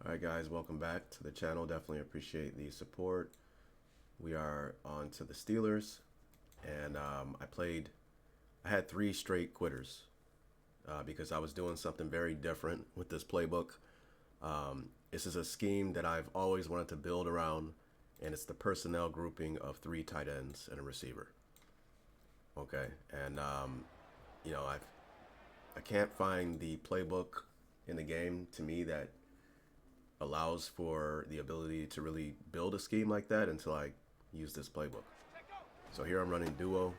Alright guys, welcome back to the channel. Definitely appreciate the support. We are on to the Steelers, and I had 3 straight quitters because I was doing something very different with this playbook. This is a scheme that I've always wanted to build around, and it's the personnel grouping of 3 tight ends and a receiver. Okay, and I can't find the playbook in the game to me that allows for the ability to really build a scheme like that until I use this playbook. So here I'm running duo,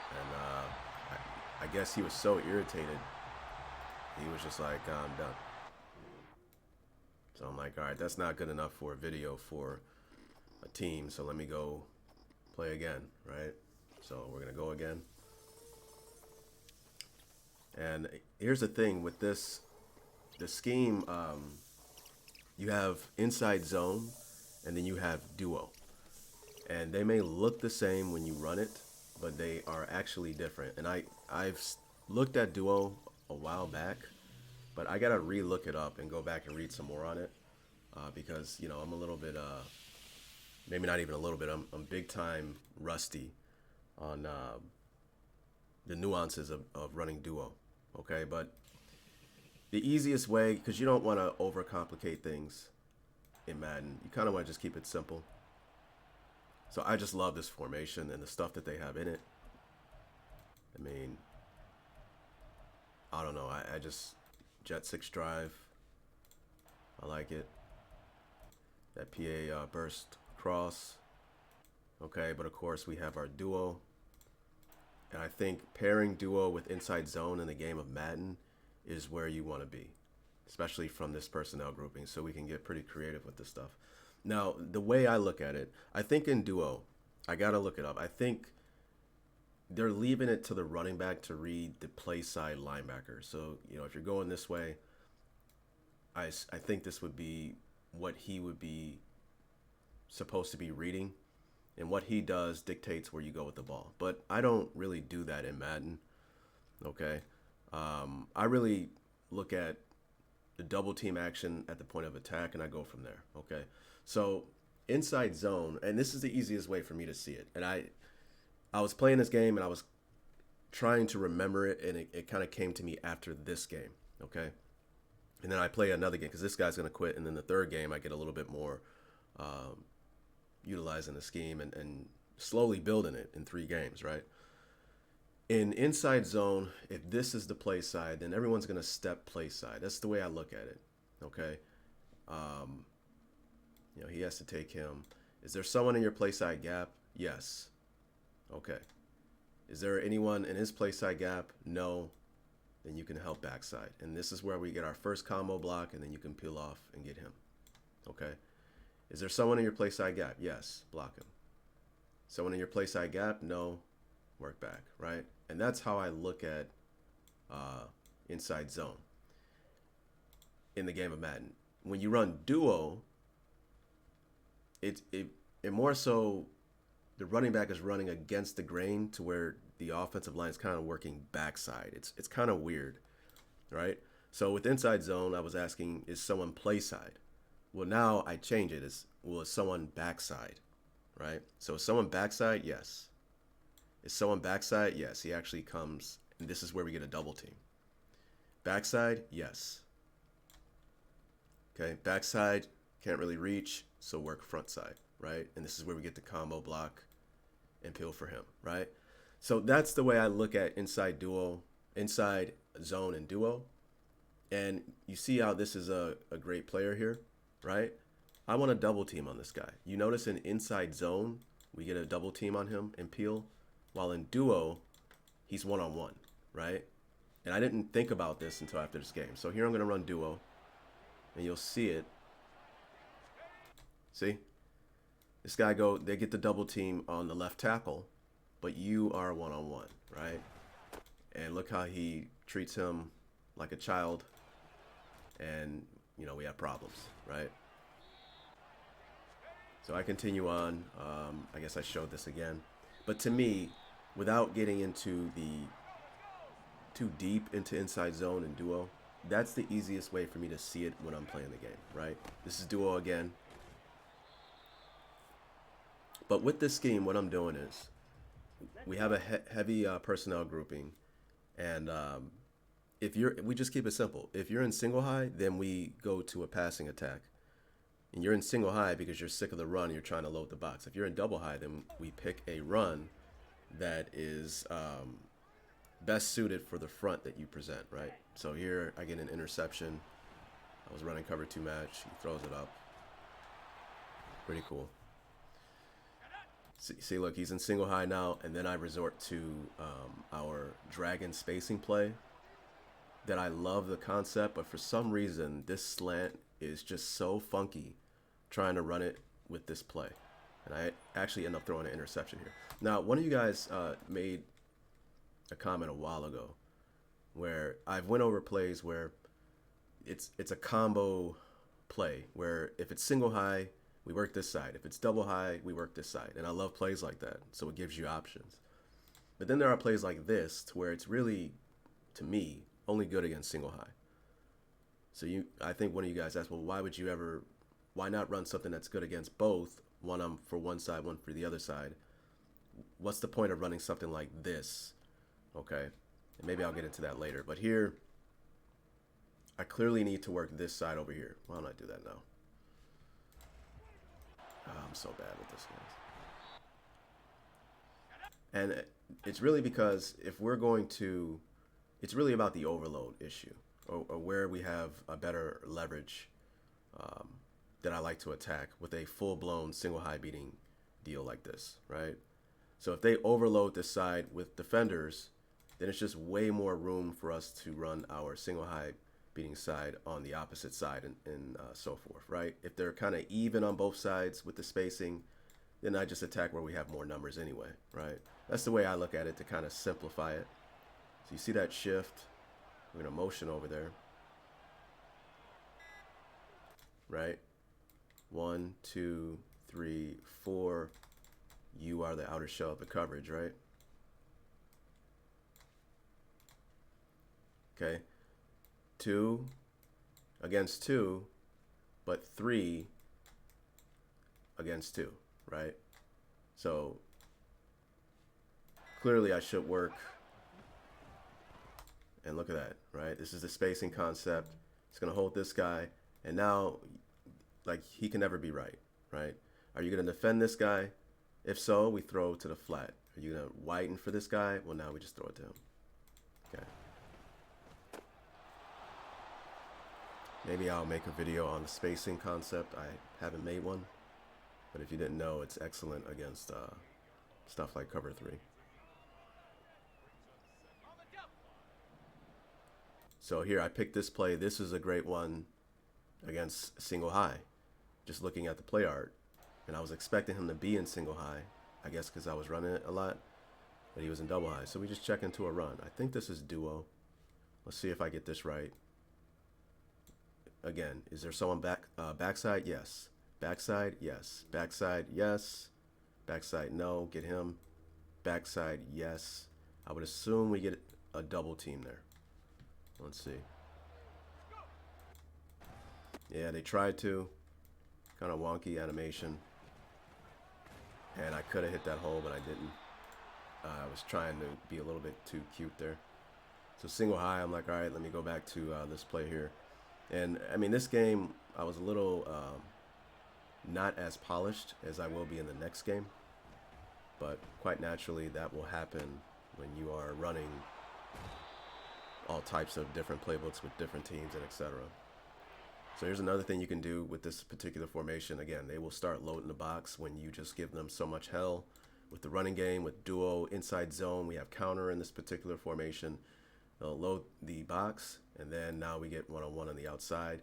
and I guess he was so irritated, he was just like, I'm done. So I'm like, all right, that's not good enough for a video for a team, so let me go play again, right? So we're gonna go again. And here's the thing with this, the scheme, you have inside zone and then you have duo. And they may look the same when you run it, but they are actually different. And I've looked at duo a while back, but I gotta re-look it up and go back and read some more on it because, you know, I'm a little bit, maybe not even a little bit, I'm big time rusty on the nuances of running duo. Okay, but the easiest way, because you don't want to overcomplicate things in Madden, you kind of want to just keep it simple. So I just love this formation and the stuff that they have in it. I mean, I don't know, I just, Jet 6 drive, I like it. That PA burst cross. Okay, but of course we have our duo. And I think pairing duo with inside zone in the game of Madden is where you want to be, especially from this personnel grouping, so we can get pretty creative with this stuff. Now, the way I look at it, I think in duo, I got to look it up. I think they're leaving it to the running back to read the play side linebacker. So, you know, if you're going this way, I think this would be what he would be supposed to be reading. And what he does dictates where you go with the ball. But I don't really do that in Madden, okay? I really look at the double team action at the point of attack, and I go from there, okay? So inside zone, and this is the easiest way for me to see it. And I was playing this game, and I was trying to remember it, and it kind of came to me after this game, okay? And then I play another game, because this guy's going to quit, and then the third game I get a little bit more utilizing the scheme and slowly building it in 3 games, right? In inside zone, if this is the play side, then everyone's going to step play side. That's the way I look at it, okay? You know, he has to take him. Is there someone in your play side gap? Yes. Okay. Is there anyone in his play side gap? No. Then you can help backside. And this is where we get our first combo block, and then you can peel off and get him, okay? Is there someone in your play side gap? Yes, block him. Someone in your play side gap? No, work back, right? And that's how I look at inside zone in the game of Madden. When you run duo, it more so the running back is running against the grain to where the offensive line is kind of working backside. It's kind of weird, right? So with inside zone, I was asking, is someone play side? Well, now I change it as, well, is someone backside, right? So is someone backside? Yes. Is someone backside? Yes. He actually comes, and this is where we get a double team. Backside? Yes. Okay, backside, can't really reach, so work front side, right? And this is where we get the combo block and peel for him, right? So that's the way I look at inside duo, inside zone and duo. And you see how this is a great player here, right? I want to double team on this guy. You notice in inside zone, we get a double team on him and peel, while in duo, he's one-on-one, right? And I didn't think about this until after this game. So here I'm going to run duo, and you'll see it. See? This guy they get the double team on the left tackle, but you are one-on-one, right? And look how he treats him like a child, and you know, we have problems, right? So I continue on. I guess I showed this again. But to me, without getting into too deep into inside zone and duo, that's the easiest way for me to see it when I'm playing the game, right? This is duo again. But with this scheme, what I'm doing is we have a heavy personnel grouping, and if you're, we just keep it simple. If you're in single high, then we go to a passing attack. And you're in single high because you're sick of the run and you're trying to load the box. If you're in double high, then we pick a run that is best suited for the front that you present, right? So here I get an interception. I was running cover 2 match. He throws it up. Pretty cool. See, look, he's in single high now, and then I resort to our dragon spacing play. That I love the concept, but for some reason, this slant is just so funky trying to run it with this play. And I actually end up throwing an interception here. Now, one of you guys made a comment a while ago where I've went over plays where it's a combo play where if it's single high, we work this side. If it's double high, we work this side. And I love plays like that, so it gives you options. But then there are plays like this to where it's really, to me, only good against single high. So I think one of you guys asked, well, why not run something that's good against both? One for one side, one for the other side. What's the point of running something like this? Okay, and maybe I'll get into that later. But here, I clearly need to work this side over here. Why don't I do that now? Oh, I'm so bad with this, guys. And it's really because if we're going to, it's really about the overload issue, or where we have a better leverage that I like to attack with a full-blown single high beating deal like this, right? So if they overload this side with defenders, then it's just way more room for us to run our single high beating side on the opposite side and so forth, right? If they're kind of even on both sides with the spacing, then I just attack where we have more numbers anyway, right? That's the way I look at it to kind of simplify it. So you see that shift? We're going to motion over there. Right? 1, 2, 3, 4. You are the outer shell of the coverage, right? Okay. 2 against 2, but 3 against 2, right? So clearly I should work. And look at that, right? This is the spacing concept. It's going to hold this guy. And now, like, he can never be right? Are you going to defend this guy? If so, we throw to the flat. Are you going to widen for this guy? Well, now we just throw it to him. Okay. Maybe I'll make a video on the spacing concept. I haven't made one. But if you didn't know, it's excellent against stuff like cover 3. So here I picked this play. This is a great one against single high. Just looking at the play art. And I was expecting him to be in single high. I guess because I was running it a lot. But he was in double high. So we just check into a run. I think this is duo. Let's see if I get this right. Again, is there someone backside? Yes. Backside? Yes. Backside? Yes. Backside? No. Get him. Backside? Yes. I would assume we get a double team there. Let's see. Yeah, they tried to. Kind of wonky animation. And I could have hit that hole, but I didn't. I was trying to be a little bit too cute there. So single high, I'm like, all right, let me go back to this play here. And, I mean, this game, I was a little not as polished as I will be in the next game. But quite naturally, that will happen when you are running all types of different playbooks with different teams and etc. So here's another thing you can do with this particular formation. Again, they will start loading the box when you just give them so much hell. With the running game, with duo, inside zone, we have counter in this particular formation. They'll load the box, and then now we get one-on-one on the outside.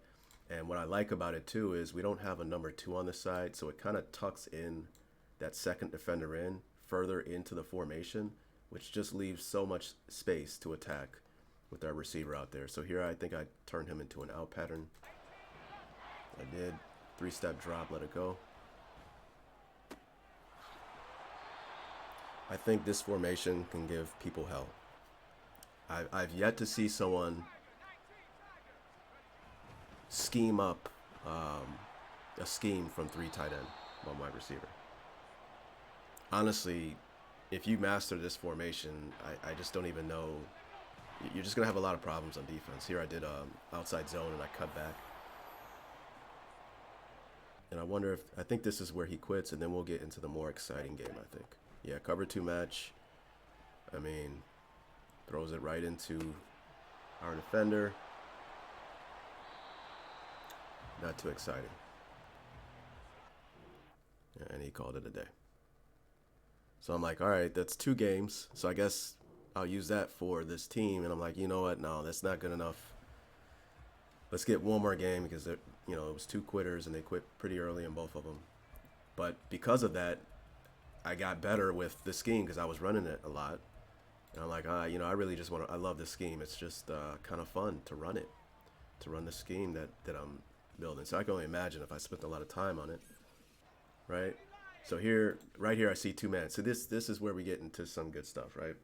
And what I like about it too is we don't have a number 2 on the side, so it kind of tucks in that second defender in further into the formation, which just leaves so much space to attack with our receiver out there. So here I think I turned him into an out pattern. I did. 3-step drop, let it go. I think this formation can give people hell. I've yet to see someone scheme up a scheme from 3 tight end, 1 wide receiver. Honestly, if you master this formation, I just don't even know. You're just going to have a lot of problems on defense. Here I did outside zone and I cut back. And I wonder if, I think this is where he quits, and then we'll get into the more exciting game, I think. Yeah, cover 2 match. I mean, throws it right into our defender. Not too exciting. Yeah, and he called it a day. So I'm like, all right, that's 2 games. So I guess I'll use that for this team. And I'm like, you know what? No, that's not good enough. Let's get 1 more game because it was 2 quitters and they quit pretty early in both of them. But because of that, I got better with the scheme because I was running it a lot. And I'm like, I really just I love this scheme. It's just kind of fun to run it, to run the scheme that I'm building. So I can only imagine if I spent a lot of time on it, right? So right here, I see 2 man. So this is where we get into some good stuff, right?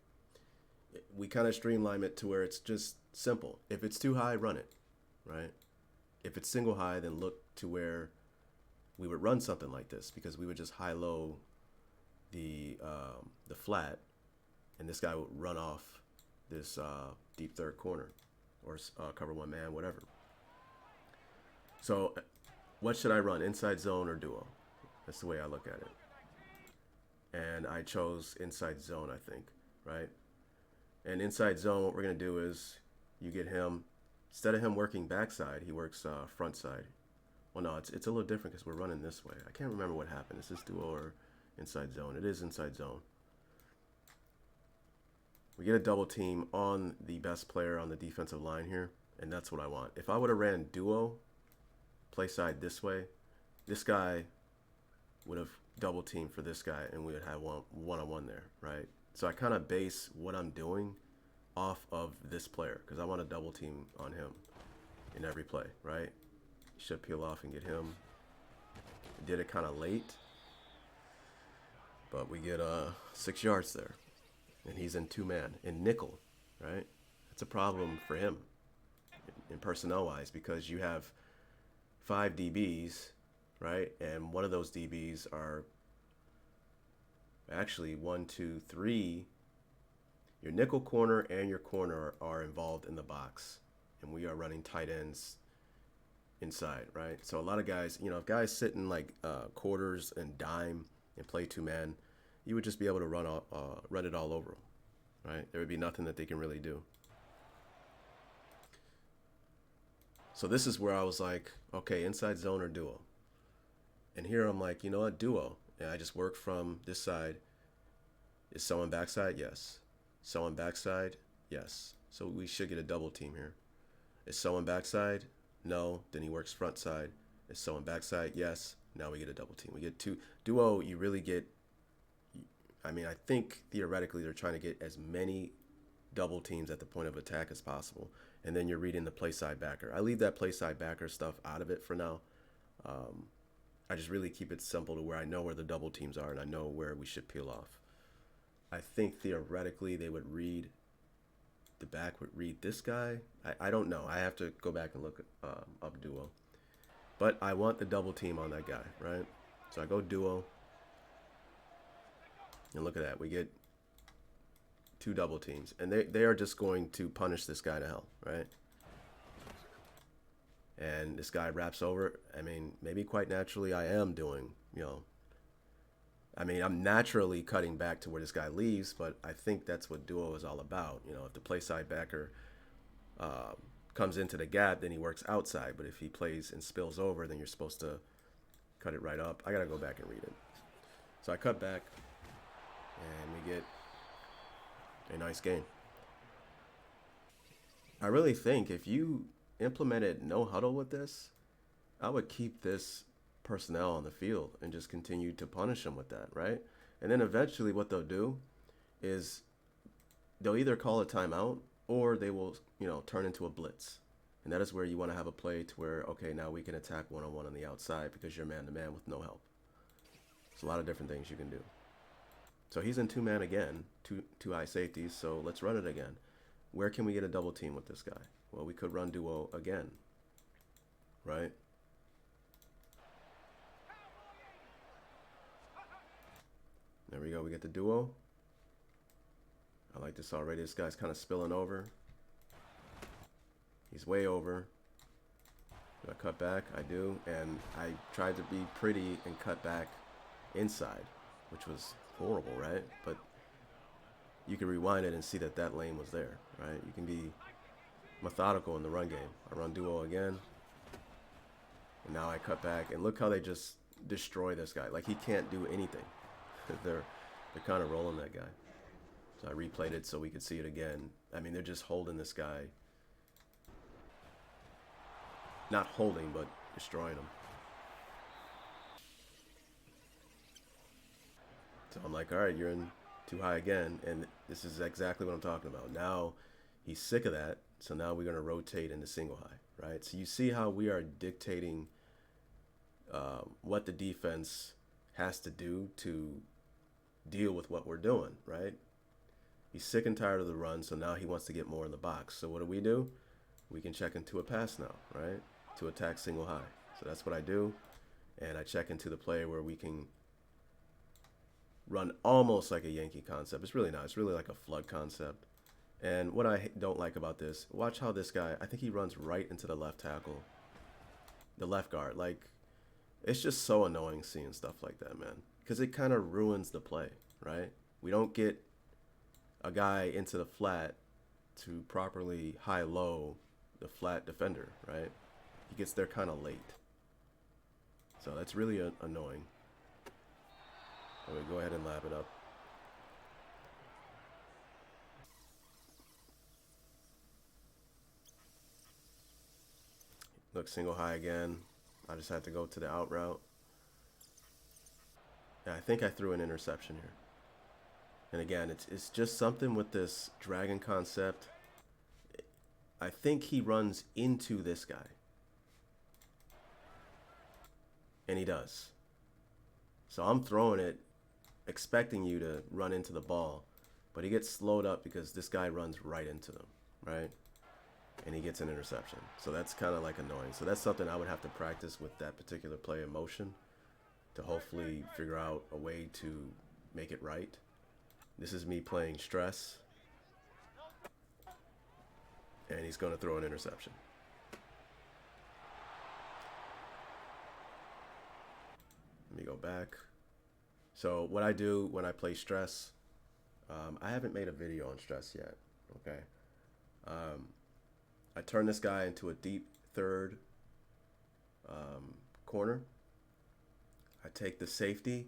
We kind of streamline it to where it's just simple. If it's too high, run it, right? If it's single high, then look to where we would run something like this, because we would just high-low the flat, and this guy would run off this deep third corner or cover 1 man, whatever. So what should I run, inside zone or duo? That's the way I look at it. And I chose inside zone, I think, right? And inside zone, what we're going to do is you get him, instead of him working backside, he works front side. Well, no, it's a little different because we're running this way. I can't remember what happened. Is this duo or inside zone? It is inside zone. We get a double team on the best player on the defensive line here, and that's what I want. If I would have ran duo, play side this way, this guy would have double teamed for this guy, and we would have one-on-one there, right? So I kind of base what I'm doing off of this player because I want to double team on him in every play, right? Should peel off and get him. Did it kind of late, but we get 6 yards there, and he's in 2 man in nickel, right? That's a problem for him in personnel wise because you have 5 DBs, right? And one of those DBs are actually 1, 2, 3. Your nickel corner and your corner are involved in the box, and we are running tight ends inside, right? So a lot of guys, if guys sit in like quarters and dime and play 2 man, you would just be able to run it all over them, right? There would be nothing that they can really do. So this is where I was like, okay, inside zone or duo. And here I'm like, you know what, duo. And I just work from this side. Is someone backside? Yes. Someone backside? Yes. So we should get a double team here. Is someone backside? No. Then he works front side. Is someone backside? Yes. Now we get a double team. We get 2. Duo, you really get, I think theoretically they're trying to get as many double teams at the point of attack as possible. And then you're reading the play side backer. I leave that play side backer stuff out of it for now. I just really keep it simple to where I know where the double teams are and I know where we should peel off. I think theoretically they would read, the back would read this guy. I don't know. I have to go back and look up duo. But I want the double team on that guy, right? So I go duo. And look at that. We get 2 double teams. And they are just going to punish this guy to hell, right? And this guy wraps over. Maybe quite naturally I am doing, I'm naturally cutting back to where this guy leaves, but I think that's what duo is all about. If the play side backer comes into the gap, then he works outside. But if he plays and spills over, then you're supposed to cut it right up. I got to go back and read it. So I cut back, and we get a nice game. I really think if you implemented no huddle with this, I would keep this personnel on the field and just continue to punish them with that, right? And then eventually what they'll do is they'll either call a timeout or they will, turn into a blitz. And that is where you want to have a play to where, okay, now we can attack one-on-one on the outside because you're man-to-man with no help. There's a lot of different things you can do. So he's in 2 man again, two high safeties, so let's run it again. Where can we get a double team with this guy? Well, we could run duo again. right? There we go. We get the duo. I like this already. This guy's kind of spilling over. He's way over. Do I cut back? I do. And I tried to be pretty and cut back inside, which was horrible, right? But you can rewind it and see that that lane was there, right? You can be methodical in the run game. I run duo again. And now I cut back. And look how they just destroy this guy. Like, he can't do anything. They're kind of rolling that guy. So I replayed it so we could see it again. I mean, they're just holding this guy. Not holding, but destroying him. So I'm like, all right, you're in too high again. And this is exactly what I'm talking about. Now he's sick of that. So now we're going to rotate into single high, right? So you see how we are dictating what the defense has to do to deal with what we're doing, right? He's sick and tired of the run, so now he wants to get more in the box. So what do? We can check into a pass now, right? To attack single high. So that's what I do. And I check into the play where we can run almost like a Yankee concept. It's really not. It's really like a flood concept. And what I don't like about this, watch how this guy, I think he runs right into the left tackle. The left guard. Like, it's just so annoying seeing stuff like that, man. Because it kind of ruins the play, right? We don't get a guy into the flat to properly high-low the flat defender, right? He gets there kind of late. So that's really annoying. So we go ahead and lap it up. Look, single high again. I just had to go to the out route. Yeah, I think I threw an interception here. And again, it's just something with this dragon concept. I think he runs into this guy. And he does. So I'm throwing it, expecting you to run into the ball. But he gets slowed up because this guy runs right into them, right? And he gets an interception. So that's kind of like annoying. So that's something I would have to practice with that particular play in motion to hopefully figure out a way to make it right. This is me playing stress. And he's going to throw an interception. Let me go back. So what I do when I play stress, I haven't made a video on stress yet, okay? I turn this guy into a deep third corner. I take the safety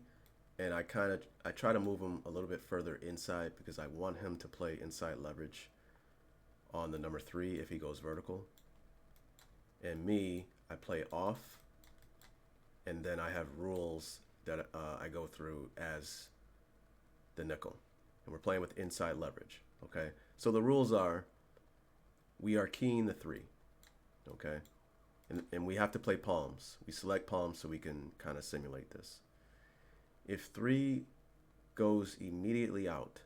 and I try to move him a little bit further inside because I want him to play inside leverage on the number 3 if he goes vertical. And me, I play off, and then I have rules that I go through as the nickel. And we're playing with inside leverage, okay? So the rules are, we are keying the 3, okay? And we have to play palms. We select palms so we can kind of simulate this. If 3 goes immediately out,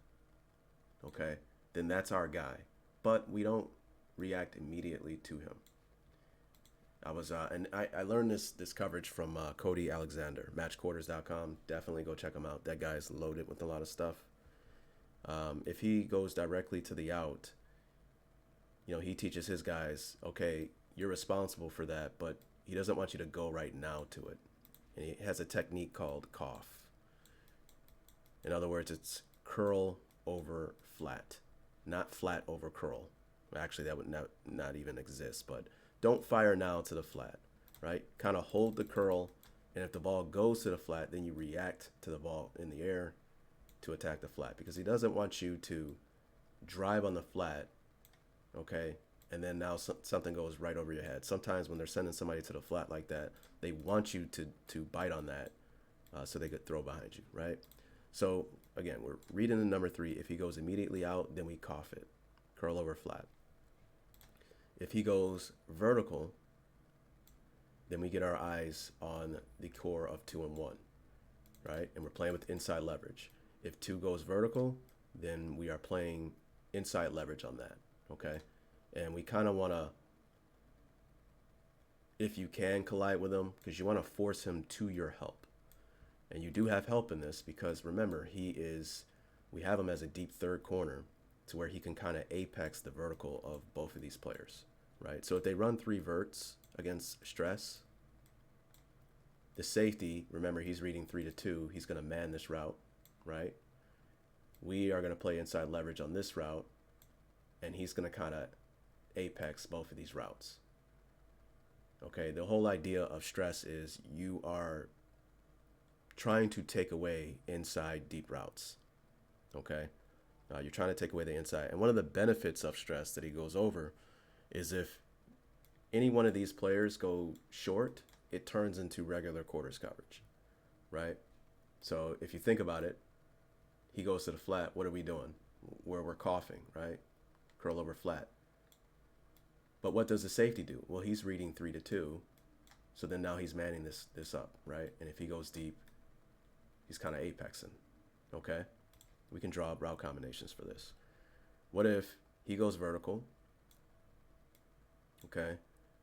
okay, then that's our guy. But we don't react immediately to him. I learned this coverage from Cody Alexander, matchquarters.com. Definitely go check him out. That guy's loaded with a lot of stuff. If he goes directly to the out, you know, he teaches his guys, okay, you're responsible for that, but he doesn't want you to go right now to it. And he has a technique called cough. In other words, it's curl over flat, not flat over curl. Actually, that would not even exist, but don't fire now to the flat, right? Kind of hold the curl, and if the ball goes to the flat, then you react to the ball in the air to attack the flat, because he doesn't want you to drive on the flat, okay, and then now something goes right over your head. Sometimes when they're sending somebody to the flat like that, they want you to bite on that so they could throw behind you, right? So again, we're reading the number 3. If he goes immediately out, then we cough it, curl over flat. If he goes vertical, then we get our eyes on the core of 2 and 1, right? And we're playing with inside leverage. If 2 goes vertical, then we are playing inside leverage on that, okay? And we kind of want to if you can collide with him, because you want to force him to your help. And you do have help in this because remember, we have him as a deep third corner to where he can kind of apex the vertical of both of these players, right? So if they run 3 verts against stress, the safety, remember he's reading 3 to 2, he's going to man this route, right? We are going to play inside leverage on this route, and he's going to kind of apex both of these routes. Okay, the whole idea of stress is you are trying to take away inside deep routes. Okay, you're trying to take away the inside. And one of the benefits of stress that he goes over is if any one of these players go short, it turns into regular quarters coverage, right? So if you think about it, he goes to the flat. What are we doing? We're coughing, right? Curl over flat. But what does the safety do? Well, he's reading 3 to 2. So then now he's manning this up, right? And if he goes deep, he's kind of apexing, okay? We can draw route combinations for this. What if he goes vertical, okay?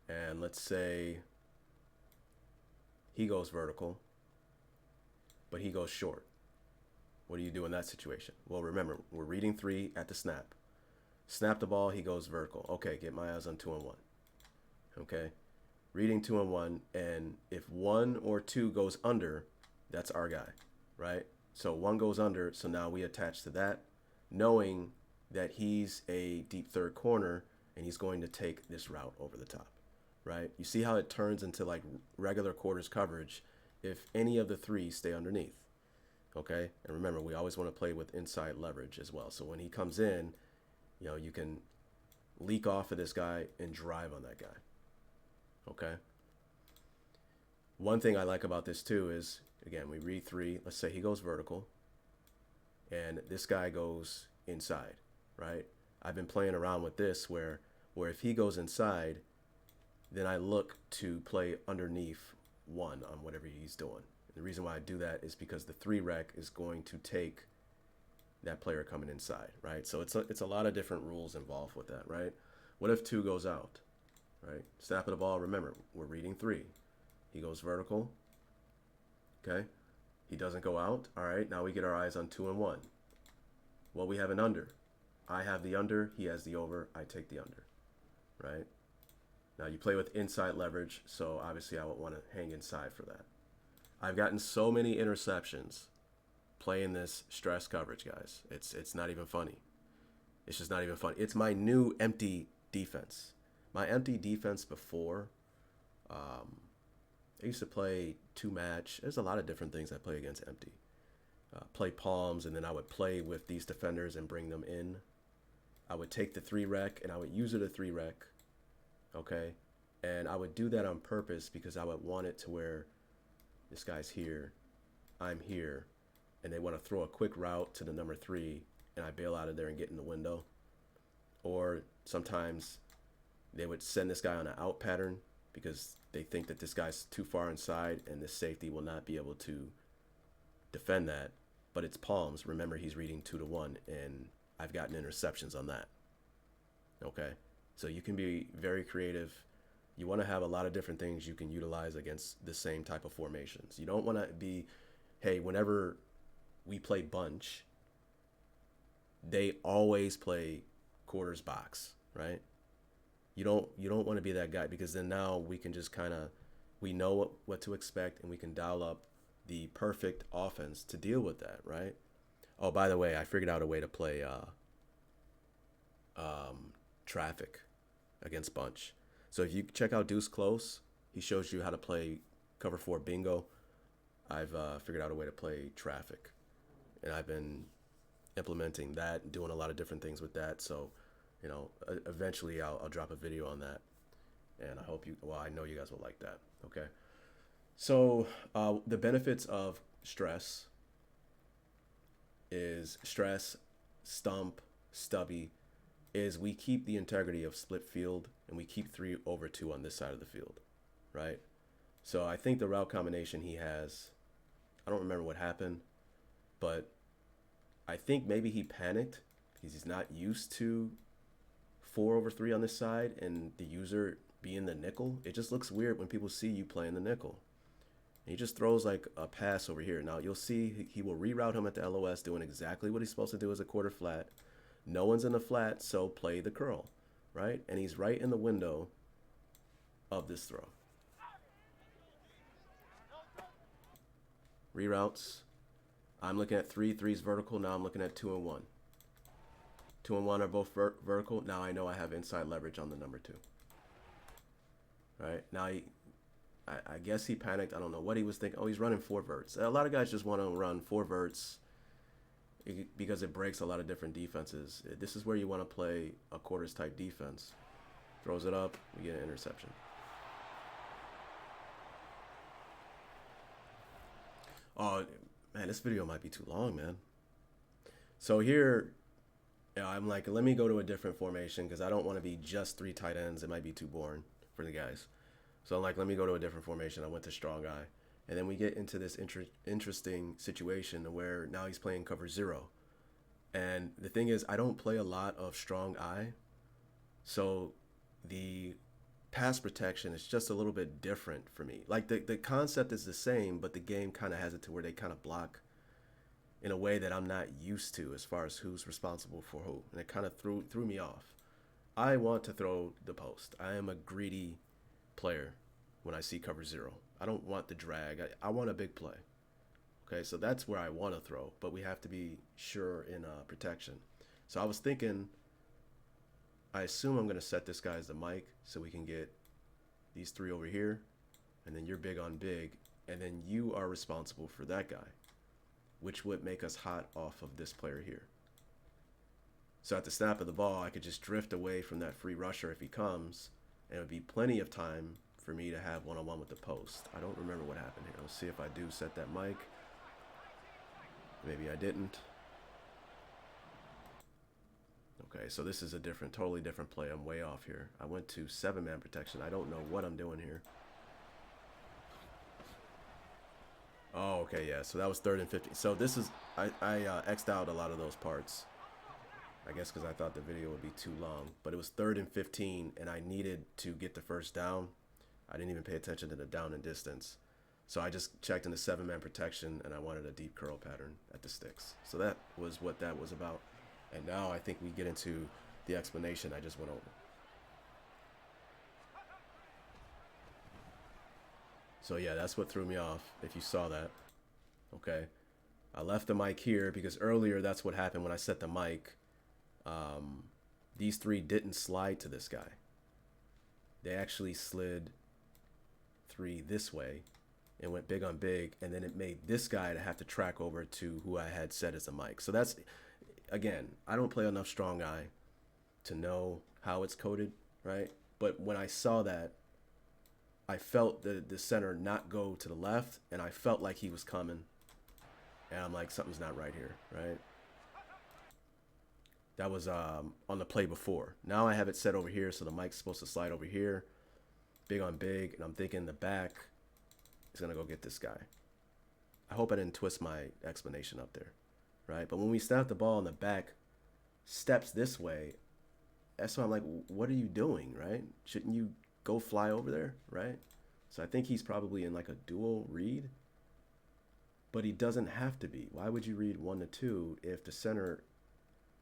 And let's say he goes vertical, but he goes short. What do you do in that situation? Well, remember, we're reading 3 at the snap. Snap the ball, he goes vertical. Okay, get my eyes on 2 and 1. Okay, reading 2 and 1, and if 1 or 2 goes under, that's our guy, right? So 1 goes under, so now we attach to that, knowing that he's a deep third corner and he's going to take this route over the top, right? You see how it turns into like regular quarters coverage if any of the 3 stay underneath, okay? And remember, we always want to play with inside leverage as well. So when he comes in, you know, you can leak off of this guy and drive on that guy, okay? One thing I like about this too is, again, we read 3. Let's say he goes vertical, and this guy goes inside, right? I've been playing around with this where if he goes inside, then I look to play underneath 1 on whatever he's doing. The reason why I do that is because the 3 rec is going to take that player coming inside, right? So it's a lot of different rules involved with that, right? What if 2 goes out, right? Snap of the ball, remember, we're reading 3. He goes vertical, okay? He doesn't go out, all right? Now we get our eyes on 2 and 1. Well, we have an under. I have the under, he has the over, I take the under, right? Now you play with inside leverage, so obviously I would want to hang inside for that. I've gotten so many interceptions playing this stress coverage, guys. It's not even funny. It's just not even funny. It's my new empty defense. My empty defense before, I used to play 2-match. There's a lot of different things I play against empty. Play palms, and then I would play with these defenders and bring them in. I would take the 3 rec, and I would use it a 3 rec, okay? And I would do that on purpose because I would want it to where this guy's here, I'm here, and they want to throw a quick route to the number 3, and I bail out of there and get in the window. Or sometimes they would send this guy on an out pattern because they think that this guy's too far inside and the safety will not be able to defend that. But it's palms. Remember, he's reading 2 to 1, and I've gotten interceptions on that. Okay? So you can be very creative. You want to have a lot of different things you can utilize against the same type of formations. You don't want to be, hey, whenever we play bunch, they always play quarters box, right? You don't want to be that guy, because then now we can just kind of, we know what to expect, and we can dial up the perfect offense to deal with that, right? Oh, by the way, I figured out a way to play traffic against bunch. So if you check out Deuce Close, he shows you how to play cover 4 bingo. I've figured out a way to play traffic, and I've been implementing that and doing a lot of different things with that. So, you know, eventually I'll drop a video on that, and I know you guys will like that. Okay. So the benefits of stress is stump, stubby, is we keep the integrity of split field, and we keep 3 over 2 on this side of the field, right? So I think the route combination he has, I don't remember what happened, but I think maybe he panicked because he's not used to 4 over 3 on this side, and the user being the nickel. It just looks weird when people see you playing the nickel. And he just throws like a pass over here. Now you'll see he will reroute him at the LOS, doing exactly what he's supposed to do as a quarter flat. No one's in the flat, so play the curl, right? And he's right in the window of this throw. Reroutes. I'm looking at 3. 3's vertical. Now I'm looking at 2 and 1. 2 and 1 are both vertical. Now I know I have inside leverage on the number 2. All right. Now I guess he panicked. I don't know what he was thinking. Oh, he's running 4 verts. A lot of guys just want to run 4 verts because it breaks a lot of different defenses. This is where you want to play a quarters type defense. Throws it up. We get an interception. Oh, man, this video might be too long, man. So here, I'm like, let me go to a different formation because I don't want to be just 3 tight ends. It might be too boring for the guys. So I'm like, let me go to a different formation. I went to strong eye. And then we get into this interesting situation where now he's playing cover 0. And the thing is, I don't play a lot of strong eye. So the pass protection is just a little bit different for me. Like the concept is the same, but the game kind of has it to where they kind of block in a way that I'm not used to as far as who's responsible for who. And it kind of threw me off. I want to throw the post. I am a greedy player when I see cover 0. I don't want the drag. I want a big play. Okay, so that's where I want to throw, but we have to be sure in protection. So I was thinking, I assume I'm going to set this guy as the mic so we can get these 3 over here, and then you're big on big, and then you are responsible for that guy, which would make us hot off of this player here. So at the snap of the ball, I could just drift away from that free rusher if he comes, and it would be plenty of time for me to have one-on-one with the post. I don't remember what happened here. Let's see if I do set that mic. Maybe I didn't. Okay, so this is a totally different play. I'm way off here. I went to 7-man protection. I don't know what I'm doing here. Oh, okay, yeah. So that was 3rd and 15. So this is, I X'd out a lot of those parts. I guess because I thought the video would be too long. But it was 3rd and 15, and I needed to get the first down. I didn't even pay attention to the down and distance. So I just checked into 7-man protection, and I wanted a deep curl pattern at the sticks. So that was what that was about. And now I think we get into the explanation I just went over. So yeah, that's what threw me off, if you saw that. Okay. I left the mic here because earlier that's what happened when I set the mic. These 3 didn't slide to this guy. They actually slid 3 this way and went big on big, and then it made this guy to have to track over to who I had set as a mic. So that's, again, I don't play enough strong eye to know how it's coded, right? But when I saw that, I felt the center not go to the left, and I felt like he was coming. And I'm like, something's not right here, right? That was on the play before. Now I have it set over here, so the mic's supposed to slide over here. Big on big, and I'm thinking the back is going to go get this guy. I hope I didn't twist my explanation up there, right? But when we snap the ball and the back steps this way, that's why I'm like, what are you doing, right? Shouldn't you go fly over there, right? So I think he's probably in like a dual read, but he doesn't have to be. Why would you read 1 to 2 if the center,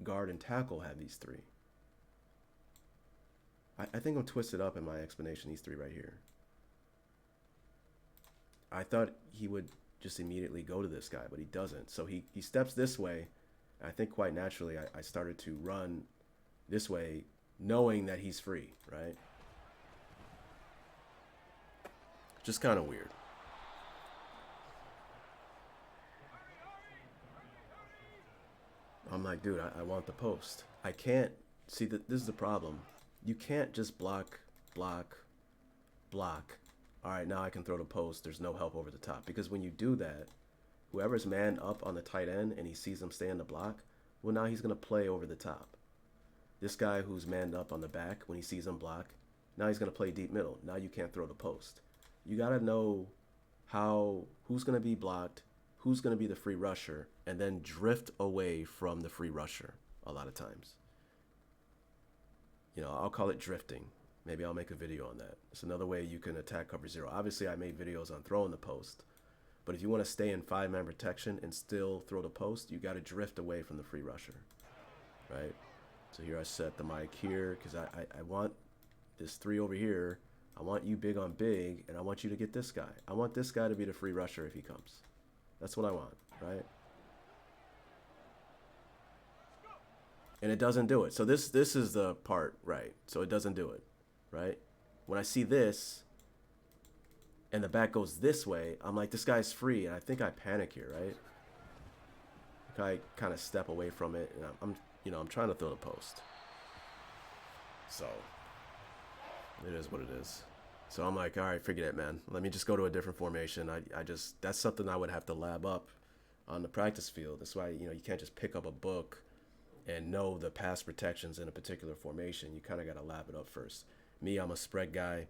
guard, and tackle have these 3? I think I'm twisted up in my explanation, these 3 right here. I thought he would just immediately go to this guy, but he doesn't. So he steps this way. I think quite naturally I started to run this way knowing that he's free, right? Just kind of weird. I'm like, dude, I want the post. I can't see that. This is the problem. You can't just block, block, block. All right, now I can throw the post. There's no help over the top. Because when you do that, whoever's man up on the tight end and he sees him stay in the block, well, now he's going to play over the top. This guy who's manned up on the back, when he sees him block, now he's going to play deep middle. Now you can't throw the post. You got to know who's going to be blocked, who's going to be the free rusher, and then drift away from the free rusher a lot of times. You know, I'll call it drifting. Maybe I'll make a video on that. It's another way you can attack cover zero. Obviously, I made videos on throwing the post, but if you want to stay in 5-man protection and still throw the post, you got to drift away from the free rusher, right? So here I set the mic here because I want this 3 over here. I want you big on big, and I want you to get this guy. I want this guy to be the free rusher if he comes. That's what I want, right? And it doesn't do it. So this is the part, right? So it doesn't do it, right? When I see this, and the back goes this way, I'm like, this guy's free, and I think I panic here, right? I kind of step away from it, and I'm trying to throw the post. So it is what it is. So I'm like, all right, forget it, man. Let me just go to a different formation. That's something I would have to lab up on the practice field. That's why, you can't just pick up a book and know the pass protections in a particular formation. You kind of got to lab it up first. Me, I'm a spread guy.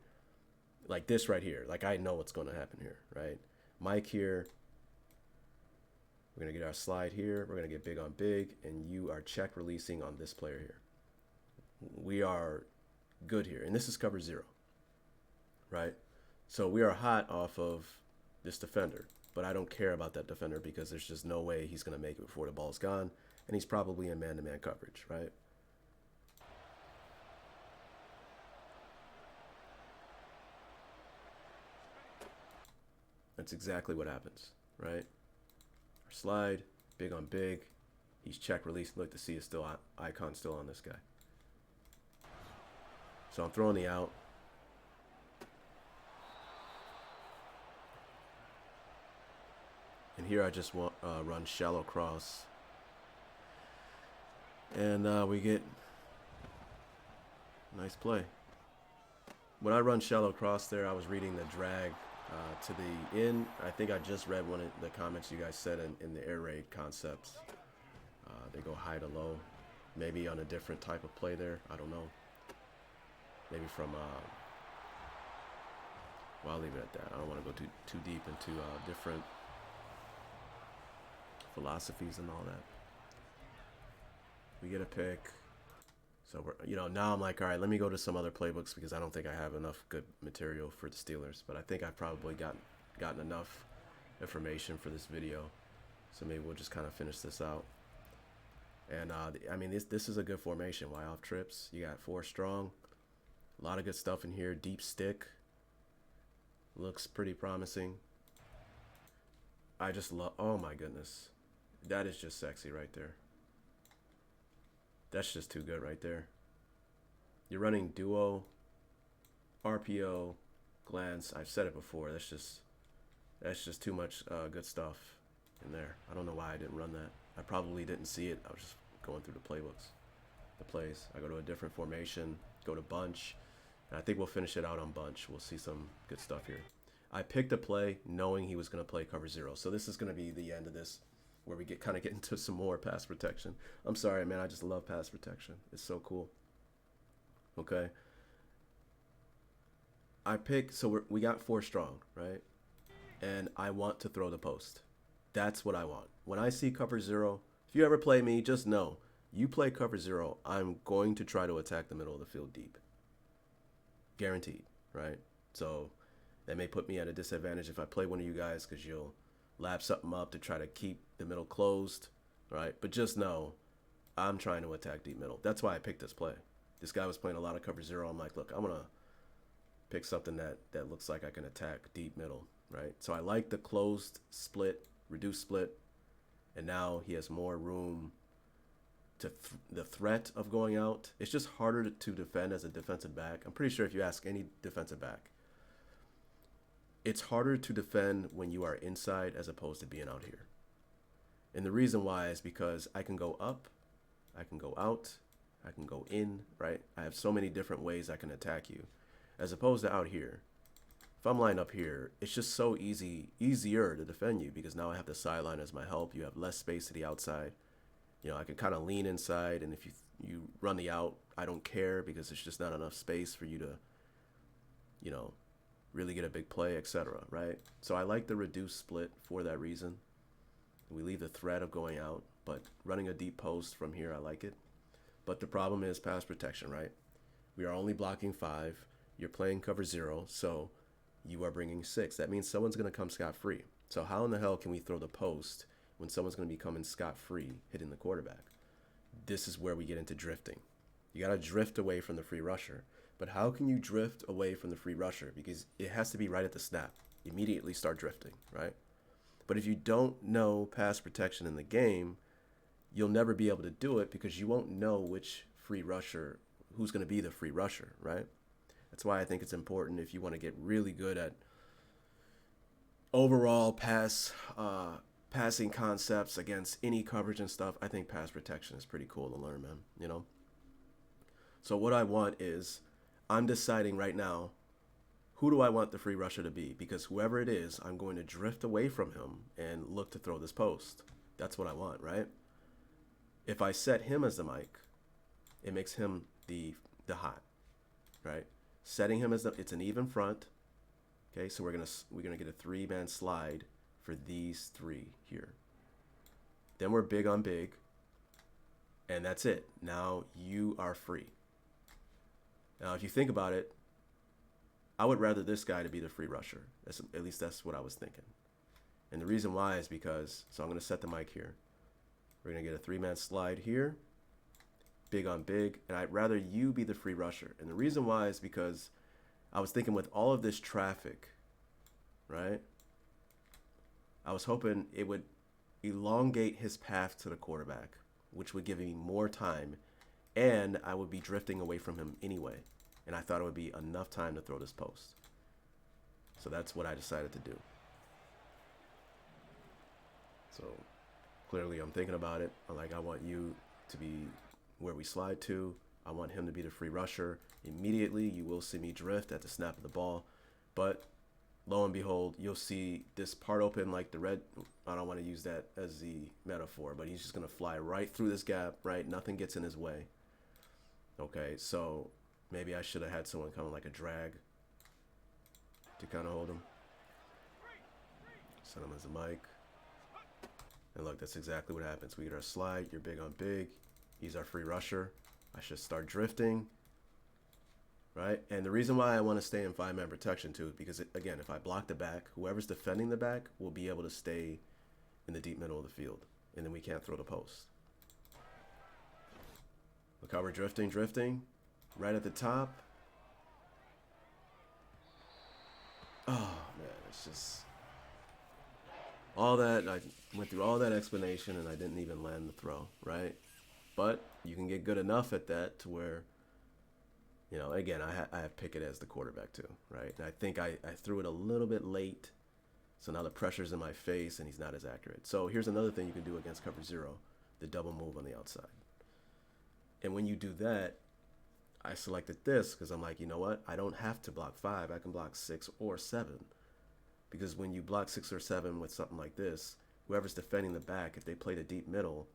Like this right here. Like I know what's going to happen here, right? Mike here. We're going to get our slide here. We're going to get big on big, and you are check releasing on this player here. We are good here, and this is cover zero, right? So we are hot off of this defender, but I don't care about that defender because there's just no way he's going to make it before the ball's gone, and he's probably in man-to-man coverage, right? That's exactly what happens, right? Our slide, big on big. He's check release. Look, to see is still icon still on this guy. So I'm throwing the out. And here I just want run shallow cross. And we get nice play. When I run shallow cross there, I was reading the drag to the in. I think I just read one of the comments you guys said in the air raid concepts. They go high to low. Maybe on a different type of play there. I don't know. Maybe from, well, I'll leave it at that. I don't want to go too deep into different philosophies and all that. We get a pick. So, now I'm like, all right, let me go to some other playbooks because I don't think I have enough good material for the Steelers. But I think I've probably gotten enough information for this video. So maybe we'll just kind of finish this out. And, I mean, this is a good formation. Y off trips. You got 4 strong. A lot of good stuff in here. Deep stick. Looks pretty promising. I just love... Oh, my goodness. That is just sexy right there. That's just too good right there. You're running duo, RPO, glance. I've said it before. That's just too much good stuff in there. I don't know why I didn't run that. I probably didn't see it. I was just going through the playbooks, the plays. I go to a different formation, go to bunch, and I think we'll finish it out on bunch. We'll see some good stuff here. I picked a play knowing he was going to play cover zero. So this is going to be the end of this, where we kind of get into some more pass protection. I'm sorry, man. I just love pass protection. It's so cool. Okay. I pick, so we got 4 strong, right? And I want to throw the post. That's what I want. When I see cover zero, if you ever play me, just know, you play cover zero, I'm going to try to attack the middle of the field deep. Guaranteed, right? So that may put me at a disadvantage if I play one of you guys because you'll lap something up to try to keep the middle closed, right? But just know, I'm trying to attack deep middle. That's why I picked this play. This guy was playing a lot of cover zero. I'm like, look, I'm going to pick something that looks like I can attack deep middle, right? So I like the closed split, reduced split, and now he has more room to the threat of going out. It's just harder to defend as a defensive back. I'm pretty sure if you ask any defensive back, it's harder to defend when you are inside as opposed to being out here. And the reason why is because I can go up, I can go out, I can go in, right? I have so many different ways I can attack you. As opposed to out here, if I'm lined up here, it's just so easier to defend you because now I have the sideline as my help. You have less space to the outside. I can kind of lean inside, and if you run the out, I don't care because there's just not enough space for you to, really get a big play, etc., right? So I like the reduced split for that reason. We leave the threat of going out, but running a deep post from here, I like it. But the problem is pass protection, right? We are only blocking 5. You're playing cover 0, so you are bringing 6. That means someone's going to come scot-free. So how in the hell can we throw the post when someone's going to be coming scot-free hitting the quarterback? This is where we get into drifting. You got to drift away from the free rusher. But how can you drift away from the free rusher? Because it has to be right at the snap. Immediately start drifting, right? But if you don't know pass protection in the game, you'll never be able to do it because you won't know which free rusher, who's going to be the free rusher, right? That's why I think it's important if you want to get really good at overall passing concepts against any coverage and stuff. I think pass protection is pretty cool to learn, man, you know? So what I want is, I'm deciding right now, who do I want the free rusher to be? Because whoever it is, I'm going to drift away from him and look to throw this post. That's what I want, right? If I set him as the Mike, it makes him the hot, right? Setting him as it's an even front. Okay, so we're gonna get a 3-man slide for these 3 here. Then we're big on big, and that's it. Now you are free. Now, if you think about it, I would rather this guy to be the free rusher. At least that's what I was thinking. And the reason why is because, so I'm going to set the mic here. We're going to get a 3-man slide here, big on big, and I'd rather you be the free rusher. And the reason why is because I was thinking with all of this traffic, right? I was hoping it would elongate his path to the quarterback, which would give me more time, and I would be drifting away from him anyway. And I thought it would be enough time to throw this post. So that's what I decided to do. So clearly I'm thinking about it. I want you to be where we slide to. I want him to be the free rusher. Immediately you will see me drift at the snap of the ball. But lo and behold, you'll see this part open like the red. I don't want to use that as the metaphor, but he's just going to fly right through this gap, right? Nothing gets in his way. Okay, so maybe I should have had someone kind of like a drag to kind of hold him. Set him as a mic. And look, that's exactly what happens. We get our slide. You're big on big. He's our free rusher. I should start drifting. Right? And the reason why I want to stay in 5-man protection too, because again, if I block the back, whoever's defending the back will be able to stay in the deep middle of the field. And then we can't throw the post. Look how we're drifting. Right at the top. Oh, man, it's just all that. I went through all that explanation and I didn't even land the throw, right? But you can get good enough at that to where, you know, again, I have Pickett as the quarterback too, right? And I think I threw it a little bit late, so now the pressure's in my face and he's not as accurate. So here's another thing you can do against cover 0, the double move on the outside. And when you do that, I selected this because I'm like, you know what? I don't have to block 5. I can block 6 or 7. Because when you block 6 or 7 with something like this, whoever's defending the back, if they play the deep middle,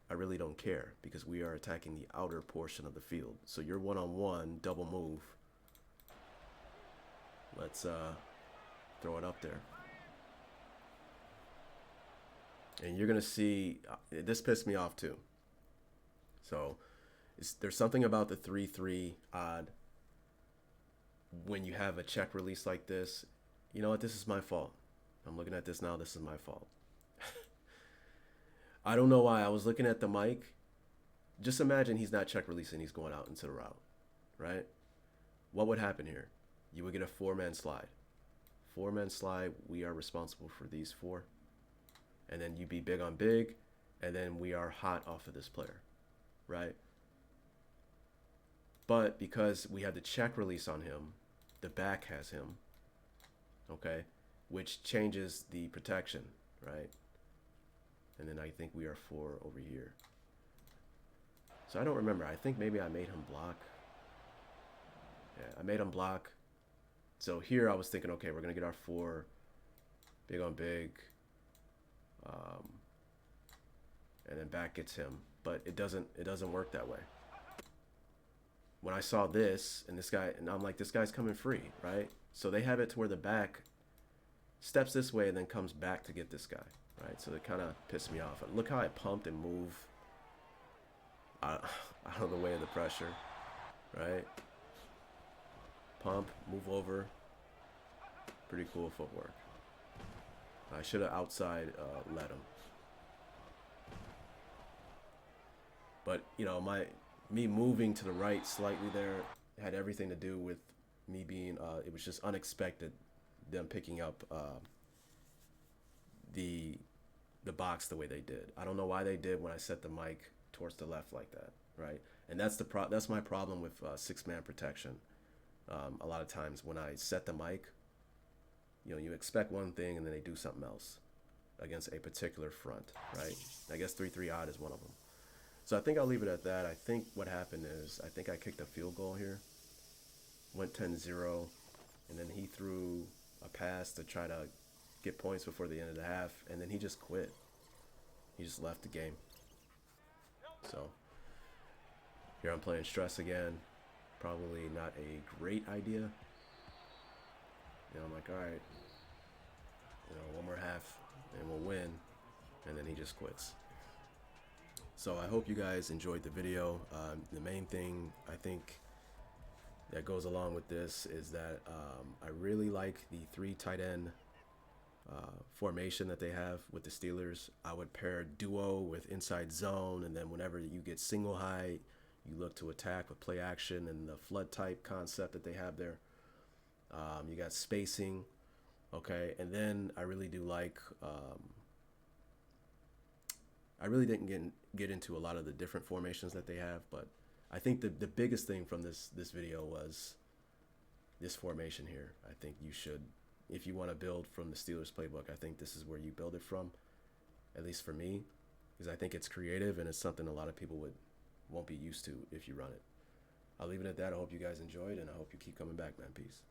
I really don't care because we are attacking the outer portion of the field. So you're one-on-one, double move. Let's throw it up there. And you're going to see, this pissed me off too. So there's something about the 3-3 odd when you have a check release like this. You know what? This is my fault. I'm looking at this now. This is my fault. I don't know why. I was looking at the mic. Just imagine he's not check releasing. He's going out into the route, right? What would happen here? You would get a 4-man slide. 4-man slide. We are responsible for these 4. And then you be big on big. And then we are hot off of this player, right? But because we have the check release on him, the back has him, okay, which changes the protection, right? And then I think we are 4 over here. So I don't remember. I think maybe I made him block. Yeah, I made him block. So here I was thinking, okay, we're going to get our 4 big on big. And then back gets him. But it doesn't work that way. When I saw this and this guy, and I'm like, this guy's coming free, right? So they have it to where the back steps this way and then comes back to get this guy, right? So it kind of pissed me off. Look how I pumped and moved out of the way of the pressure, right? pump, move over. Pretty cool footwork. I should have outside led him. But, you know, me moving to the right slightly there had everything to do with me being, it was just unexpected, them picking up the box the way they did. I don't know why they did when I set the mic towards the left like that, right? And that's my problem with six-man protection. A lot of times when I set the mic, you know, you expect one thing and then they do something else against a particular front, right? I guess 3-3 odd is one of them. So I think I'll leave it at that. I think what happened is I think I kicked a field goal here, went 10-0, and then he threw a pass to try to get points before the end of the half, and then he just quit. He just left the game. So here I'm playing stress again. Probably not a great idea. You know, I'm like, all right, you know, one more half and we'll win. And then he just quits. So I hope you guys enjoyed the video. The main thing I think that goes along with this is that I really like the 3 tight end formation that they have with the Steelers. I would pair duo with inside zone, and then whenever you get single high, you look to attack with play action and the flood type concept that they have there. You got spacing, okay, and then I really do like. I really didn't get into a lot of the different formations that they have, but I think the biggest thing from this video was this formation here. I think you should, if you want to build from the Steelers playbook, I think this is where you build it from, at least for me, because I think it's creative and it's something a lot of people won't be used to if you run it. I'll leave it at that. I hope you guys enjoyed, and I hope you keep coming back, man. Peace.